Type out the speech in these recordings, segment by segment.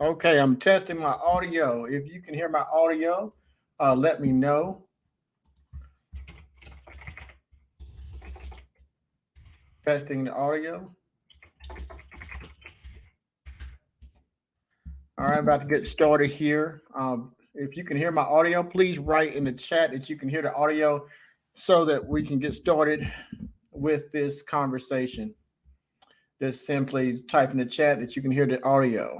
Okay, I'm testing my audio. If you can hear my audio, let me know. Testing the audio. All right, I'm about to get started here. If you can hear my audio, please write in the chat that you can hear the audio so that we can get started with this conversation. Just simply type in the chat that you can hear the audio.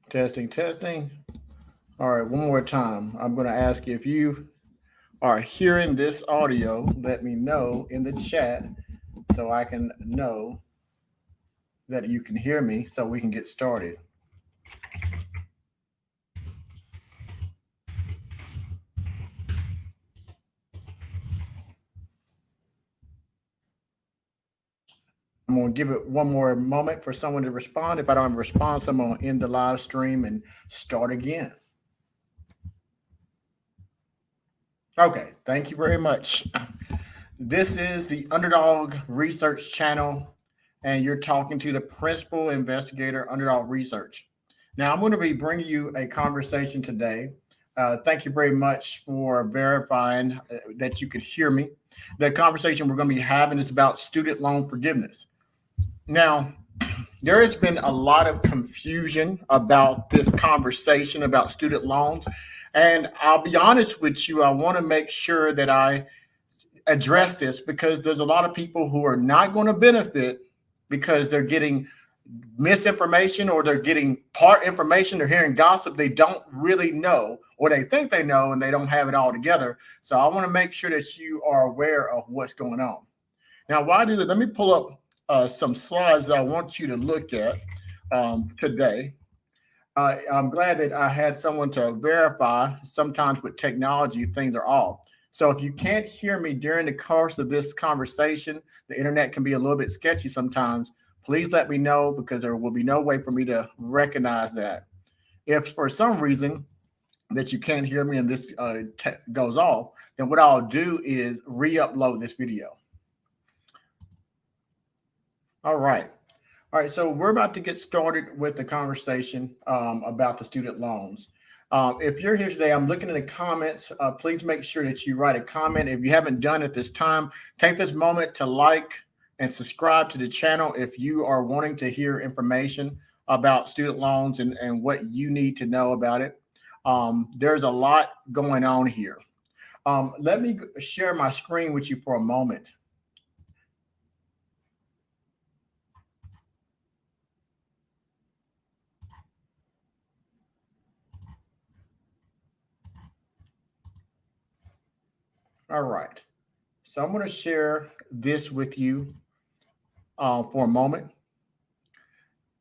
Testing, testing. All right, one more time. I'm going to ask you if you are hearing this audio, let me know in the chat so I can know that you can hear me so we can get started. I'm going to give it one more moment for someone to respond. If I don't have a response, I'm going to end the live stream and start again. Okay, thank you very much. This is the Underdog Research Channel, and you're talking to the principal investigator, Underdog Research. Now, I'm going to be bringing you a conversation today. Thank you very much for verifying that you could hear me. The conversation we're going to be having is about student loan forgiveness. Now, there has been a lot of confusion about this conversation about student loans. And I'll be honest with you, I want to make sure that I address this because there's a lot of people who are not going to benefit because they're getting misinformation or they're getting part information. They're hearing gossip they don't really know, or they think they know and they don't have it all together. So I want to make sure that you are aware of what's going on. Now, why do that? Let me pull up some slides I want you to look at today. I'm glad that I had someone to verify. Sometimes with technology, things are off. So if you can't hear me during the course of this conversation, the internet can be a little bit sketchy sometimes. Please let me know because there will be no way for me to recognize that. If for some reason that you can't hear me and this goes off, then what I'll do is re-upload this video. All right. All right, so we're about to get started with the conversation about the student loans. If you're here today, I'm looking in the comments. Please make sure that you write a comment. If you haven't done it this time, take this moment to like and subscribe to the channel if you are wanting to hear information about student loans and what you need to know about it. There's a lot going on here. Let me share my screen with you for a moment. All right. So I'm going to share this with you for a moment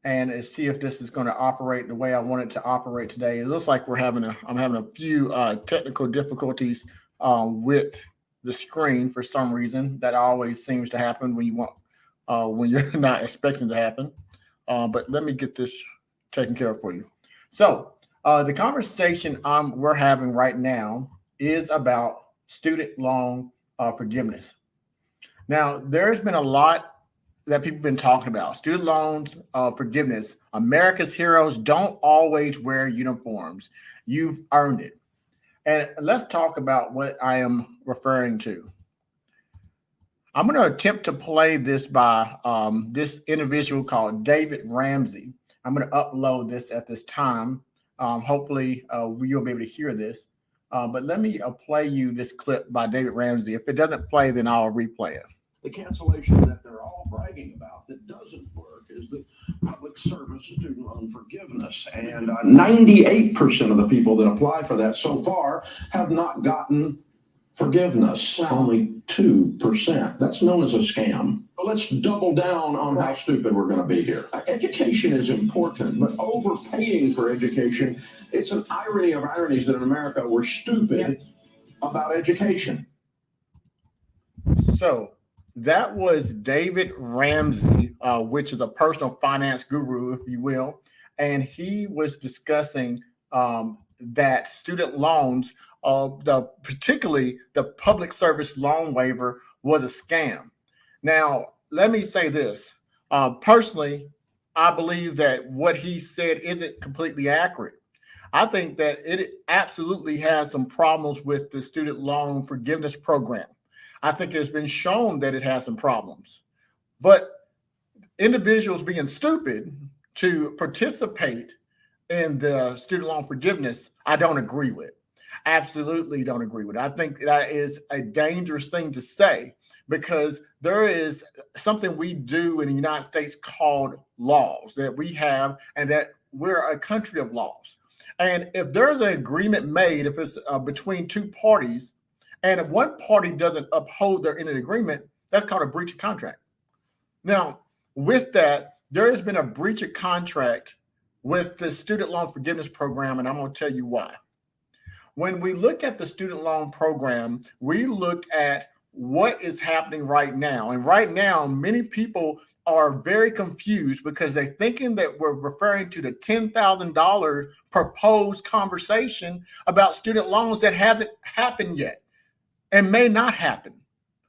and see if this is going to operate the way I want it to operate today. It looks like I'm having a few technical difficulties with the screen for some reason. That always seems to happen when you're not expecting to happen. But let me get this taken care of for you. So the conversation we're having right now is about student loan forgiveness. Now, there's been a lot that people have been talking about. Student loans forgiveness. America's heroes don't always wear uniforms. You've earned it. And let's talk about what I am referring to. I'm going to attempt to play this by this individual called David Ramsey. I'm going to upload this at this time. Hopefully, you'll be able to hear this. But let me play you this clip by David Ramsey. If it doesn't play, then I'll replay it. The cancellation that they're all bragging about that doesn't work is the public service student loan forgiveness. And 98% of the people that apply for that so far have not gotten forgiveness. Only 2%. That's known as a scam. Well, let's double down on how stupid we're going to be here. Education is important, but overpaying for education, it's an irony of ironies that in America we're stupid about education. So that was David Ramsey, which is a personal finance guru, if you will. and he was discussing that student loans, particularly the public service loan waiver, was a scam. Now, let me say this. Personally, I believe that what he said isn't completely accurate. I think that it absolutely has some problems with the student loan forgiveness program. I think it's been shown that it has some problems. But individuals being stupid to participate in the student loan forgiveness, I don't agree with. Absolutely don't agree with it. I think that is a dangerous thing to say because there is something we do in the United States called laws that we have, and that we're a country of laws. And if there's an agreement made, if it's between two parties, and if one party doesn't uphold their end of the agreement, that's called a breach of contract. Now, with that, there has been a breach of contract with the student loan forgiveness program, and I'm going to tell you why. When we look at the student loan program, we look at what is happening right now. And right now, many people are very confused because they're thinking that we're referring to the $10,000 proposed conversation about student loans that hasn't happened yet and may not happen.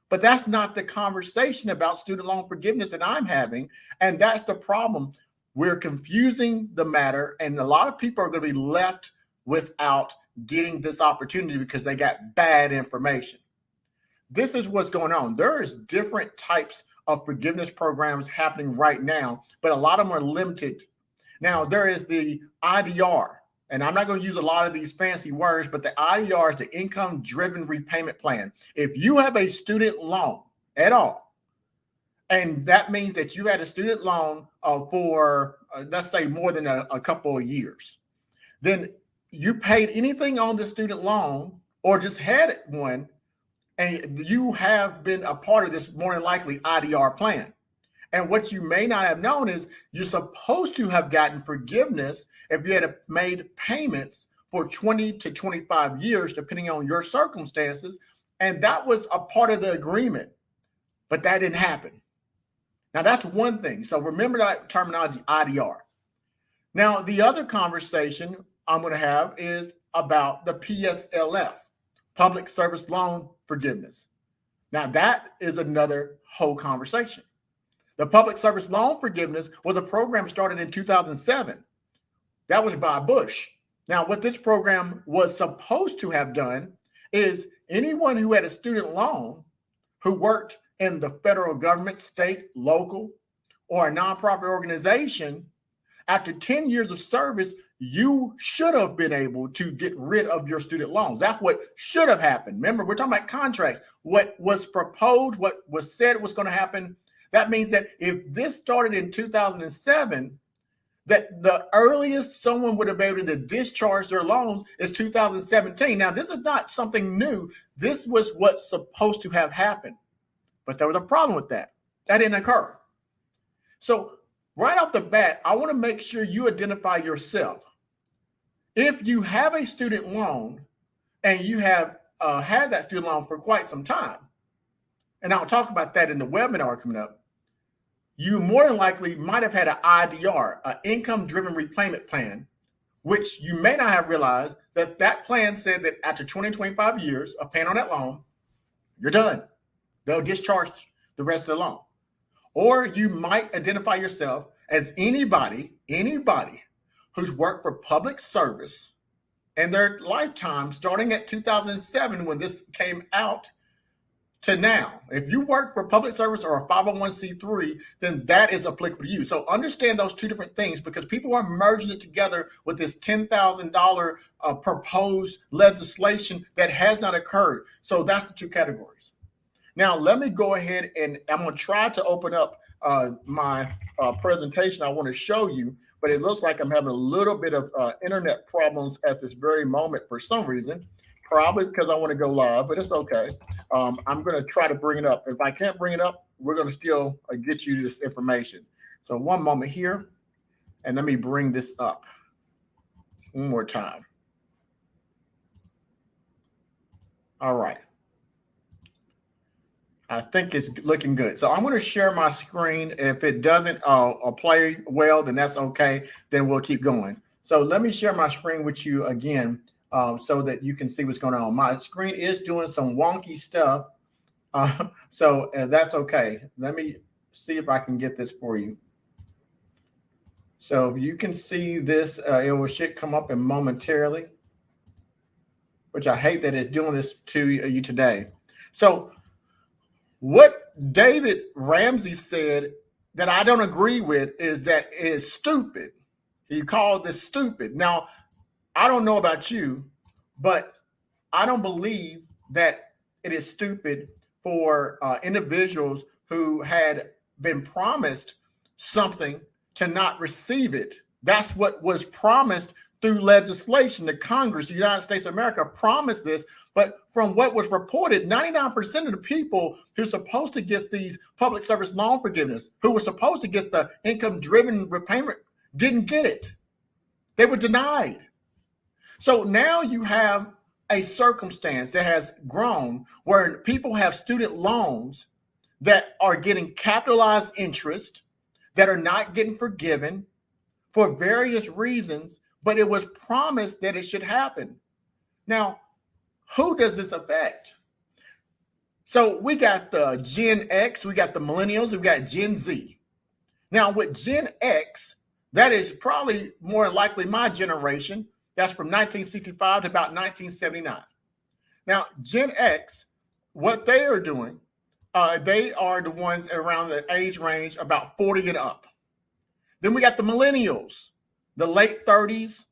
But that's not the conversation about student loan forgiveness that I'm having. And that's the problem. We're confusing the matter, and a lot of people are going to be left without getting this opportunity because they got bad information. This is what's going on. There is different types of forgiveness programs happening right now, but a lot of them are limited. Now, there is the IDR, and I'm not going to use a lot of these fancy words, but the IDR is the income-driven repayment plan. If you have a student loan at all, and that means that you had a student loan for, let's say, more than a couple of years, then you paid anything on the student loan or just had one, and you have been a part of this more than likely IDR plan. And what you may not have known is you're supposed to have gotten forgiveness if you had made payments for 20 to 25 years, depending on your circumstances. And that was a part of the agreement, but that didn't happen. Now, that's one thing. So remember that terminology, IDR. Now, the other conversation I'm going to have is about the PSLF, Public Service Loan Forgiveness. Now, that is another whole conversation. The Public Service Loan Forgiveness was a program started in 2007. That was by Bush. Now, what this program was supposed to have done is anyone who had a student loan who worked in the federal government, state, local, or a nonprofit organization, after 10 years of service, you should have been able to get rid of your student loans. That's what should have happened. Remember, we're talking about contracts. What was proposed, what was said was going to happen. That means that if this started in 2007, that the earliest someone would have been able to discharge their loans is 2017. Now, this is not something new. This was what's supposed to have happened. But there was a problem with that. That didn't occur. So right off the bat, I want to make sure you identify yourself. If you have a student loan and you have had that student loan for quite some time, and I'll talk about that in the webinar coming up, you more than likely might have had an IDR, an income-driven repayment plan, which you may not have realized that that plan said that after 20, 25 years of paying on that loan, you're done. They'll discharge the rest of the loan. Or you might identify yourself as anybody who's worked for public service in their lifetime, starting at 2007 when this came out to now. If you work for public service or a 501c3, then that is applicable to you. So understand those two different things, because people are merging it together with this $10,000 proposed legislation that has not occurred. So that's the two categories. Now, let me go ahead and I'm going to try to open up my presentation I want to show you, but it looks like I'm having a little bit of internet problems at this very moment for some reason, probably because I want to go live, but it's okay. I'm going to try to bring it up. If I can't bring it up, we're going to still get you this information. So one moment here, and let me bring this up one more time. All right. I think it's looking good. So I'm going to share my screen. If it doesn't play well, then that's okay. Then we'll keep going. So let me share my screen with you again so that you can see what's going on. My screen is doing some wonky stuff. So that's okay. Let me see if I can get this for you. So you can see this. It should come up in momentarily, which I hate that it's doing this to you today. So what David Ramsey said that I don't agree with is that it is stupid. He called this stupid. Now, I don't know about you, but I don't believe that it is stupid for individuals who had been promised something to not receive it. That's what was promised through legislation. The Congress, the United States of America promised this, but from what was reported, 99% of the people who are supposed to get these public service loan forgiveness, who were supposed to get the income-driven repayment, didn't get it. They were denied. So now you have a circumstance that has grown where people have student loans that are getting capitalized interest, that are not getting forgiven for various reasons, but it was promised that it should happen. Now, who does this affect? So we got the Gen X, we got the millennials, we got Gen Z. Now with Gen X, that is probably more likely my generation. That's from 1965 to about 1979. Now, Gen X, what they are doing, they are the ones around the age range about 40 and up. Then we got the millennials, the late 30s,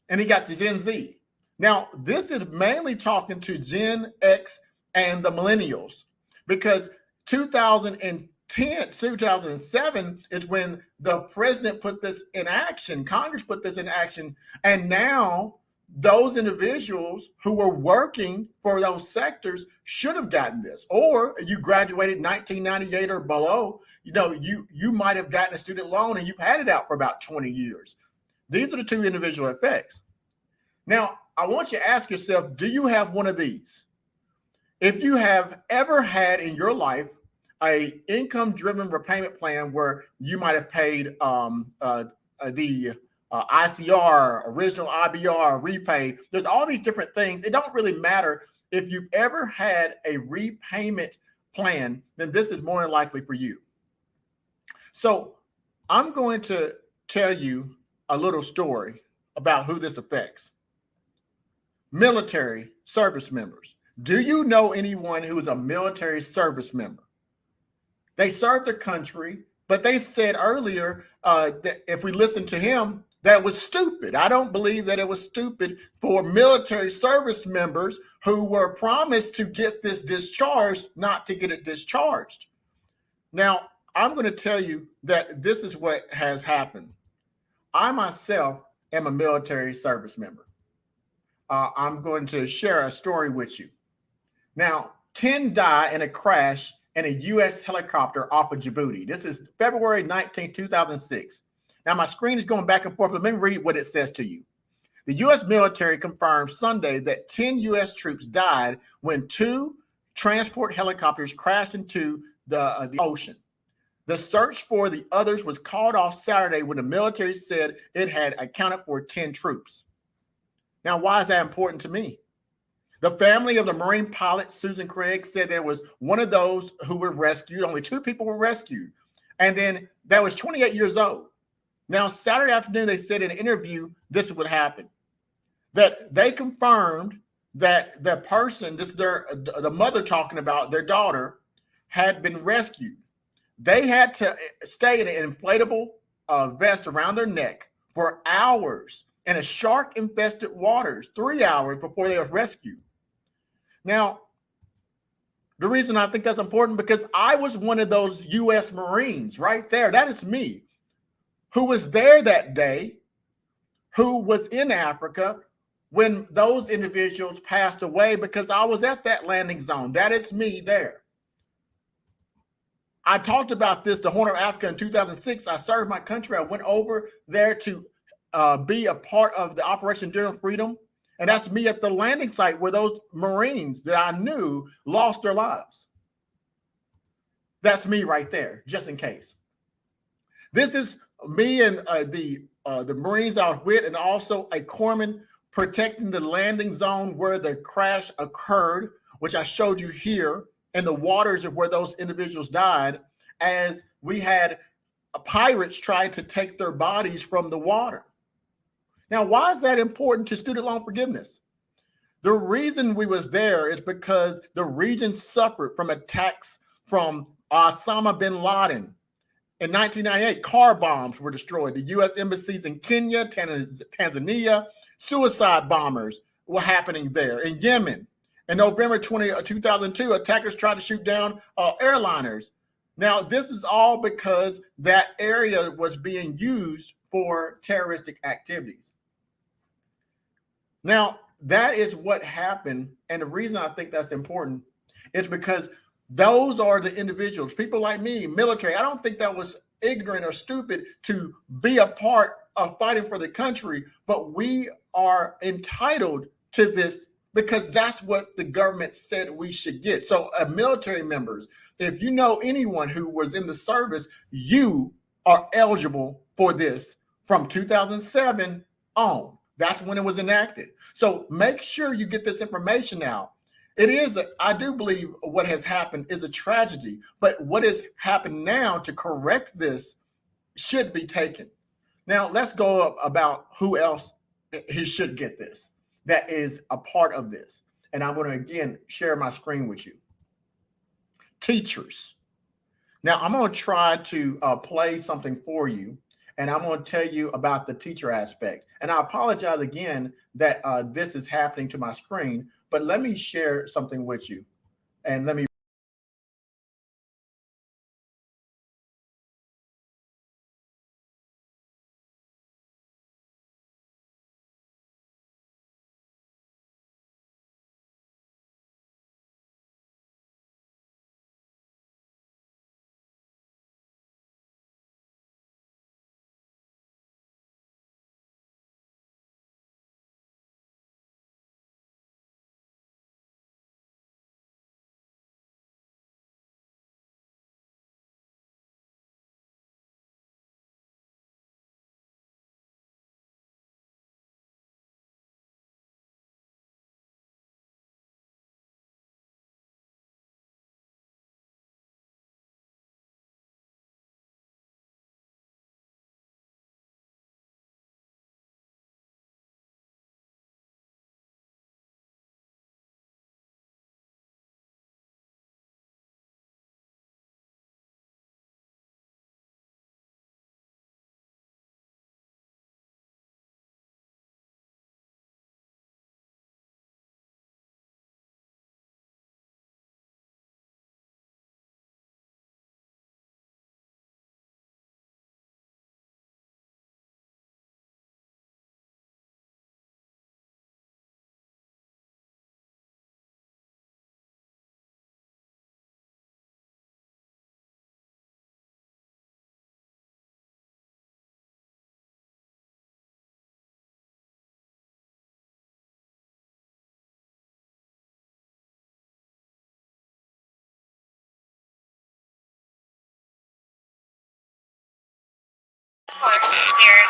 and you got the Gen Z. Now, this is mainly talking to Gen X and the millennials because 2010, 2007 is when the president put this in action. Congress put this in action. And now those individuals who were working for those sectors should have gotten this. Or you graduated 1998 or below, you might have gotten a student loan and you've had it out for about 20 years. These are the two individual effects. Now, I want you to ask yourself, do you have one of these? If you have ever had in your life a income-driven repayment plan where you might have paid the ICR, original IBR, repay. There's all these different things. It don't really matter if you've ever had a repayment plan, then this is more than likely for you. So I'm going to tell you a little story about who this affects. Military service members. Do you know anyone who is a military service member? They served their country, but they said earlier that if we listen to him, that was stupid. I don't believe that it was stupid for military service members who were promised to get this discharged, not to get it discharged. Now, I'm going to tell you that this is what has happened. I myself am a military service member. I'm going to share a story with you. Now, 10 die in a crash in a U.S. helicopter off of Djibouti. This is February 19, 2006. Now, my screen is going back and forth, but let me read what it says to you. The U.S. military confirmed Sunday that 10 U.S. troops died when 2 transport helicopters crashed into the ocean. The search for the others was called off Saturday when the military said it had accounted for 10 troops. Now, why is that important to me? The family of the Marine pilot, Susan Craig, said there was one of those who were rescued. Only 2 people were rescued. And then that was 28 years old. Now, Saturday afternoon, they said in an interview, this is what happened. That they confirmed that the person, this is the mother talking about their daughter, had been rescued. They had to stay in an inflatable vest around their neck for hours in a shark-infested waters, 3 hours before they were rescued. Now, the reason I think that's important because I was one of those U.S. Marines right there. That is me, who was there that day, who was in Africa when those individuals passed away because I was at that landing zone. That is me there. I talked about this, the Horn of Africa in 2006. I served my country. I went over there to be a part of the Operation Enduring Freedom. And that's me at the landing site where those Marines that I knew lost their lives. That's me right there, just in case. This is me and the Marines I was with, and also a corpsman protecting the landing zone where the crash occurred, which I showed you here, in the waters of where those individuals died, as we had pirates try to take their bodies from the water. Now, why is that important to student loan forgiveness? The reason we was there is because the region suffered from attacks from Osama bin Laden. In 1998, car bombs were destroyed. The U.S. embassies in Kenya, Tanzania, suicide bombers were happening there. In Yemen, in November 2002, attackers tried to shoot down airliners. Now, this is all because that area was being used for terroristic activities. Now, that is what happened. And the reason I think that's important is because those are the individuals, people like me, military. I don't think that was ignorant or stupid to be a part of fighting for the country, but we are entitled to this because that's what the government said we should get. So military members, if you know anyone who was in the service, you are eligible for this from 2007 on. That's when it was enacted. So make sure you get this information out. It is, I do believe what has happened is a tragedy, but what has happened now to correct this should be taken. Now, let's go up about who else he should get this, that is a part of this. And I'm going to, again, share my screen with you. Teachers. Now, I'm going to try to play something for you, and I'm going to tell you about the teacher aspect. And I apologize again that this is happening to my screen, but let me share something with you. And let me.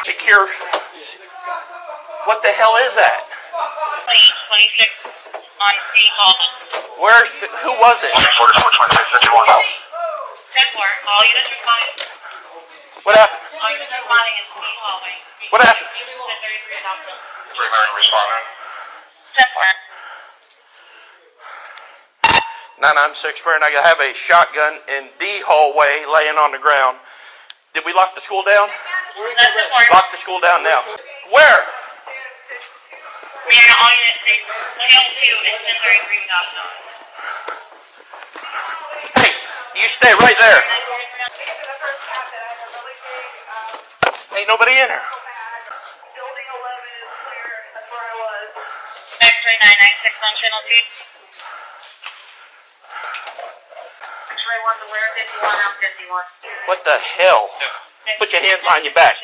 Secure. What the hell is that? 26 on City Hall. Where's the, who was it? 10-4, all units responding. What happened? All units responding in City Hallway. What happened? 1033 Adoption. Primary responding. 10-4. 996 Sprint. I have a shotgun in the hallway laying on the ground. Did we lock the school down? Lock the school down now. Where? We are all units. Scale 2 is 1033 Adoption. Hey, you stay right there. Ain't nobody in here. Building 11 is clear. That's where I was. X-ray 996 on channel 2. X-ray 1 to where? 51 out 51. What the hell? Put your hands behind your back.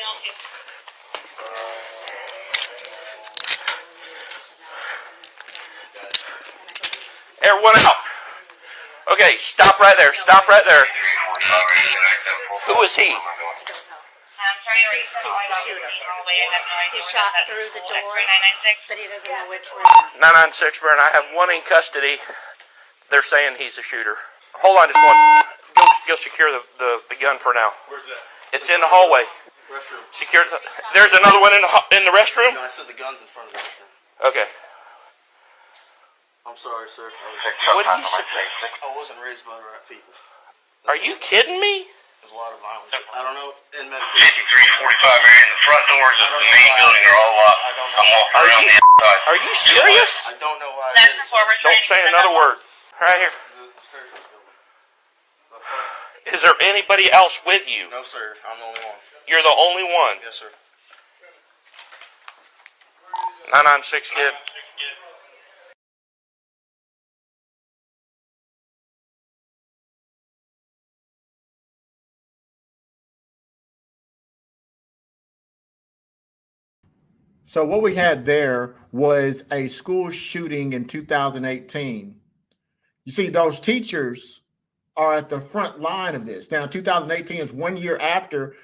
Everyone out. Okay, stop right there. Stop right there. Who is he? He's the shooter. He shot through the door, but he doesn't know which room. 996 Burn. I have one in custody. They're saying he's a shooter. Hold on just one. Go secure the gun for now. Where's that? It's in the hallway. Restroom. Secure. There's another one in the restroom? No, I said the gun's in front of the restroom. Okay. I'm sorry, sir. What do you say? I wasn't raised by the right people. Are you kidding me? There's a lot of violence. I don't know. In medication. 5345 area. The front doors of the main building are all locked. I don't know. I'm walking around the outside. Are you serious? I don't know why. That's the forward. Don't say another word. Right here. The stairs of this building. Is there anybody else with you? No, sir. I'm the only one. You're the only one. Yes, sir. 996 kid. So what we had there was a school shooting in 2018. You see, those teachers are at the front line of this. Now, 2018 is 1 year after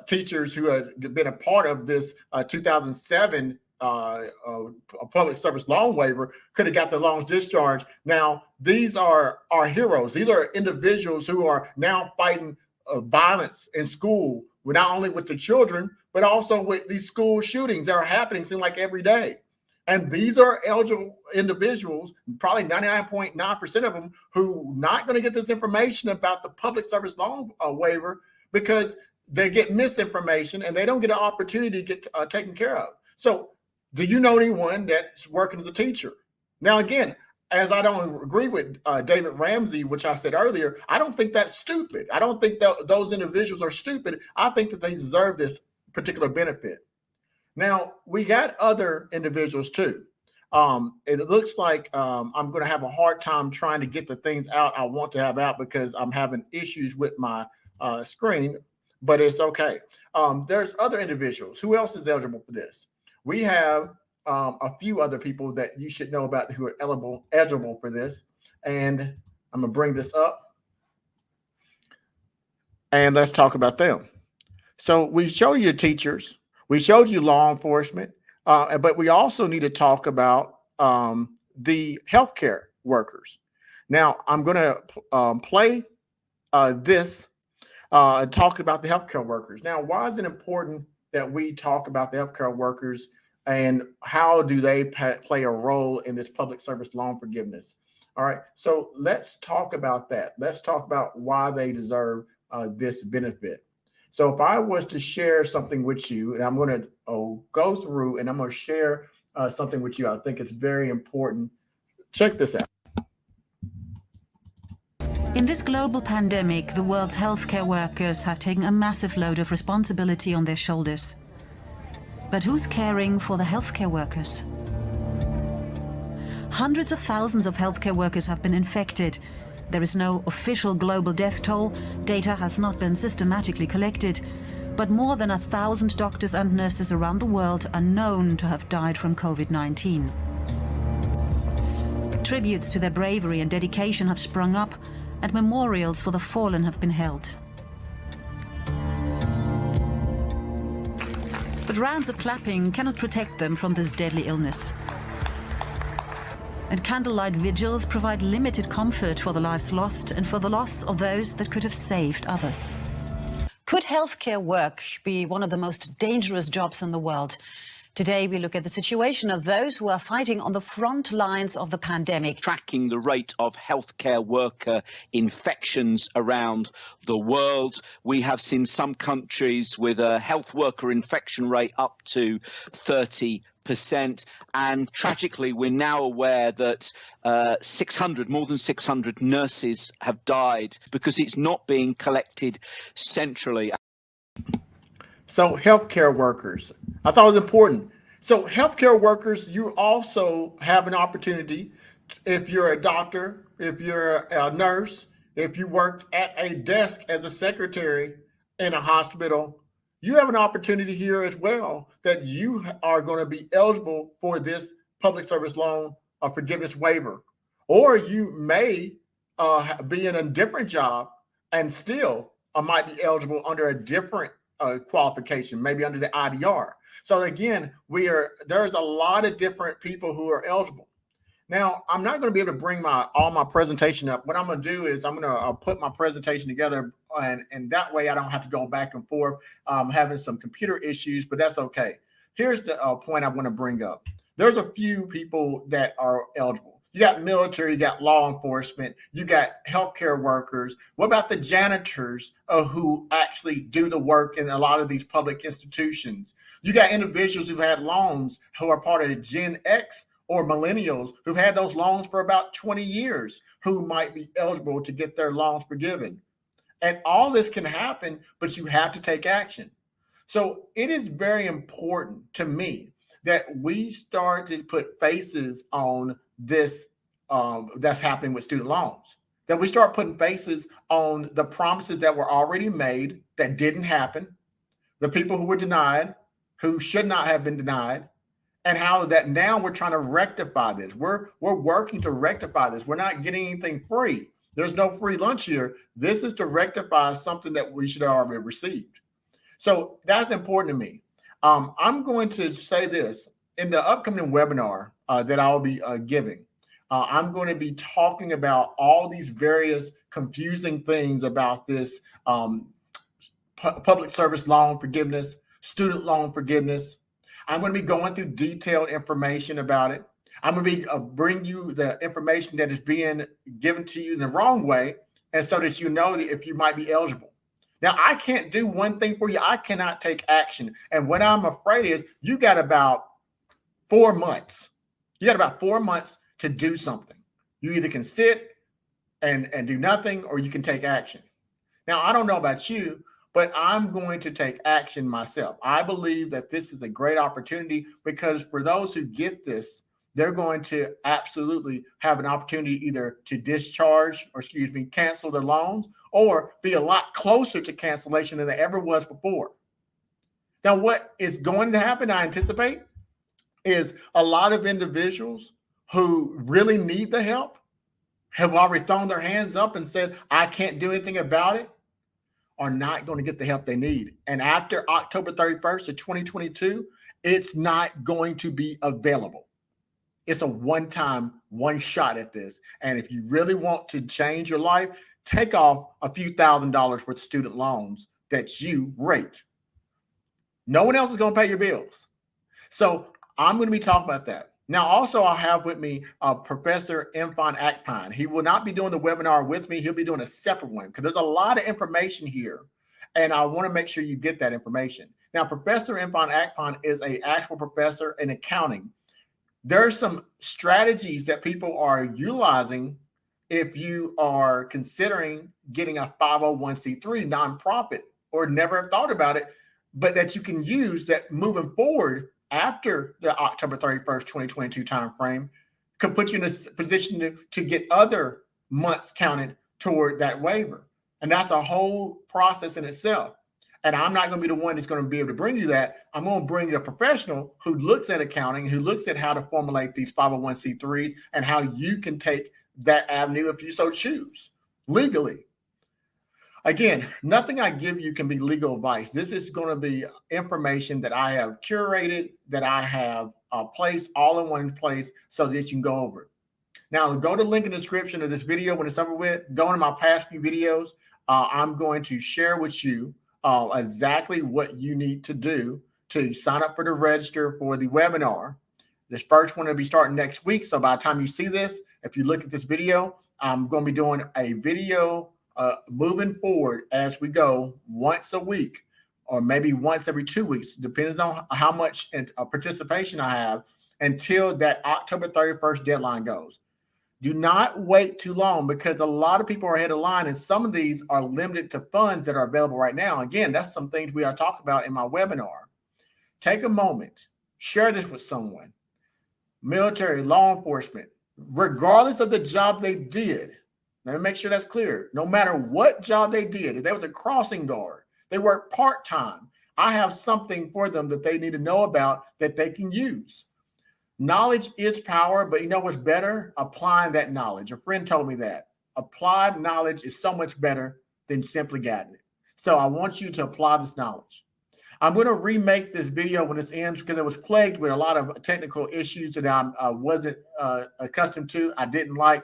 teachers who had been a part of this 2007 public service loan waiver could have got the loans discharged. Now, these are our heroes. These are individuals who are now fighting violence in school, not only with the children, but also with these school shootings that are happening, seem like every day. And these are eligible individuals, probably 99.9% of them, who not going to get this information about the public service loan waiver because they get misinformation and they don't get an opportunity to get taken care of. So do you know anyone that's working as a teacher? Now, again, as I don't agree with David Ramsey, which I said earlier, I don't think that's stupid. I don't think that those individuals are stupid. I think that they deserve this particular benefit. Now, we got other individuals too. It looks like I'm going to have a hard time trying to get the things out I want to have out because I'm having issues with my screen, but it's okay. There's other individuals. Who else is eligible for this? We have a few other people that you should know about who are eligible for this. And I'm going to bring this up. And let's talk about them. So we showed you the teachers. We showed you law enforcement, but we also need to talk about the healthcare workers. Now, I'm going to play this talking about the healthcare workers. Now, why is it important that we talk about the healthcare workers and how do they play a role in this public service loan forgiveness? All right, so let's talk about that. Let's talk about why they deserve this benefit. So if I was to share something with you, and I'm going to go through and I'm going to share something with you, I think it's very important. Check this out. In this global pandemic, the world's healthcare workers have taken a massive load of responsibility on their shoulders. But who's caring for the healthcare workers? Hundreds of thousands of healthcare workers have been infected. There is no official global death toll, data has not been systematically collected, but more than 1,000 doctors and nurses around the world are known to have died from COVID-19. Tributes to their bravery and dedication have sprung up, and memorials for the fallen have been held. But rounds of clapping cannot protect them from this deadly illness. And candlelight vigils provide limited comfort for the lives lost and for the loss of those that could have saved others. Could healthcare work be one of the most dangerous jobs in the world? Today, we look at the situation of those who are fighting on the front lines of the pandemic. Tracking the rate of healthcare worker infections around the world. We have seen some countries with a health worker infection rate up to 30%. And tragically, we're now aware that more than 600 nurses have died because it's not being collected centrally. So healthcare workers, I thought it was important. So healthcare workers, you also have an opportunity, if you're a doctor, if you're a nurse, if you work at a desk as a secretary in a hospital, you have an opportunity here as well that you are going to be eligible for this public service loan forgiveness waiver. Or you may be in a different job and still might be eligible under a different qualification, maybe under the IDR. So again, there's a lot of different people who are eligible. Now, I'm not going to be able to bring all my presentation up. What I'm going to do is I'm going to put my presentation together, and that way I don't have to go back and forth, having some computer issues, but that's okay. Here's the point I want to bring up. There's a few people that are eligible. You got military, you got law enforcement, you got healthcare workers. What about the janitors who actually do the work in a lot of these public institutions? You got individuals who've had loans who are part of the Gen X or millennials who've had those loans for about 20 years who might be eligible to get their loans forgiven. And all this can happen, but you have to take action. So it is very important to me that we start to put faces on this that's happening with student loans, that we start putting faces on the promises that were already made that didn't happen, the people who were denied, who should not have been denied, and how that now we're trying to rectify this. We're working to rectify this. We're not getting anything free. There's no free lunch here. This is to rectify something that we should have already received. So that's important to me. I'm going to say this in the upcoming webinar that I'll be giving. I'm going to be talking about all these various confusing things about this public service loan forgiveness, student loan forgiveness. I'm going to be going through detailed information about it. I'm going to be bring you the information that is being given to you in the wrong way, and so that you know if you might be eligible. Now, I can't do one thing for you. I cannot take action. And what I'm afraid is you got about 4 months. You got about 4 months to do something. You either can sit and do nothing, or you can take action. Now, I don't know about you, but I'm going to take action myself. I believe that this is a great opportunity because for those who get this, they're going to absolutely have an opportunity either to cancel their loans, or be a lot closer to cancellation than they ever was before. Now, what is going to happen, I anticipate, is a lot of individuals who really need the help have already thrown their hands up and said, I can't do anything about it, are not going to get the help they need. And after October 31st of 2022, it's not going to be available. It's a one shot at this. And if you really want to change your life, take off a few $1,000s worth of student loans that you rate. No one else is going to pay your bills. So I'm going to be talking about that. Now, also, I'll have with me Professor Akpan. He will not be doing the webinar with me. He'll be doing a separate one because there's a lot of information here, and I want to make sure you get that information. Now, Professor Akpan is an actual professor in accounting. There are some strategies that people are utilizing if you are considering getting a 501c3 nonprofit or never have thought about it, but that you can use that moving forward after the October 31st, 2022 timeframe could put you in a position to get other months counted toward that waiver. And that's a whole process in itself. And I'm not going to be the one that's going to be able to bring you that. I'm going to bring you a professional who looks at accounting, who looks at how to formulate these 501c3s and how you can take that avenue if you so choose legally. Again, nothing I give you can be legal advice. This is going to be information that I have curated, that I have placed all in one place so that you can go over it. Now, go to the link in the description of this video when it's over with. Go into my past few videos. I'm going to share with you exactly what you need to do to sign up for the register for the webinar. This first one will be starting next week. So by the time you see this, if you look at this video, I'm going to be doing a video moving forward as we go once a week, or maybe once every 2 weeks, depends on how much participation I have until that October 31st deadline goes. Do not wait too long because a lot of people are ahead of line, and some of these are limited to funds that are available right now. Again, that's some things we are talking about in my webinar. Take a moment, share this with someone. Military, law enforcement, regardless of the job they did. Let me make sure that's clear. No matter what job they did, if they was a crossing guard, they work part-time, I have something for them that they need to know about that they can use. Knowledge is power, but you know what's better? Applying that knowledge. A friend told me that. applied knowledge is so much better than simply getting it. So I want you to apply this knowledge. I'm going to remake this video when this ends because it was plagued with a lot of technical issues that I wasn't accustomed to. I didn't like.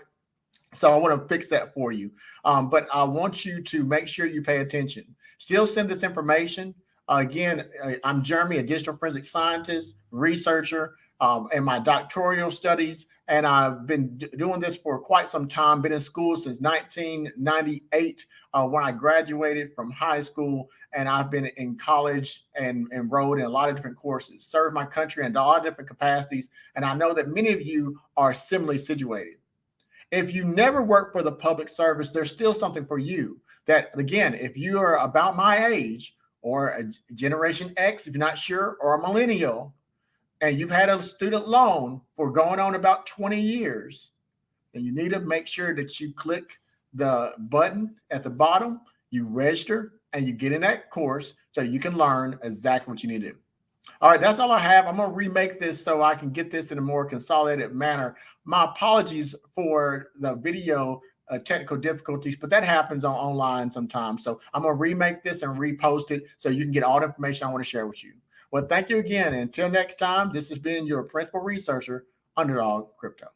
So I want to fix that for you. But I want you to make sure you pay attention. Still send this information. Again, I'm Jeremy, a digital forensic scientist, researcher, in my doctoral studies. And I've been doing this for quite some time, been in school since 1998 when I graduated from high school. And I've been in college and enrolled in a lot of different courses, served my country in a lot of different capacities. And I know that many of you are similarly situated. If you never work for the public service, there's still something for you. That, again, if you are about my age or a Generation X, if you're not sure, or a millennial, and you've had a student loan for going on about 20 years, then you need to make sure that you click the button at the bottom, you register, and you get in that course so you can learn exactly what you need to do. All right, that's all I have. I'm going to remake this so I can get this in a more consolidated manner. My apologies for the video technical difficulties, but that happens online sometimes. So I'm going to remake this and repost it so you can get all the information I want to share with you. Well, thank you again. And until next time, this has been your principal researcher, Underdog Crypto.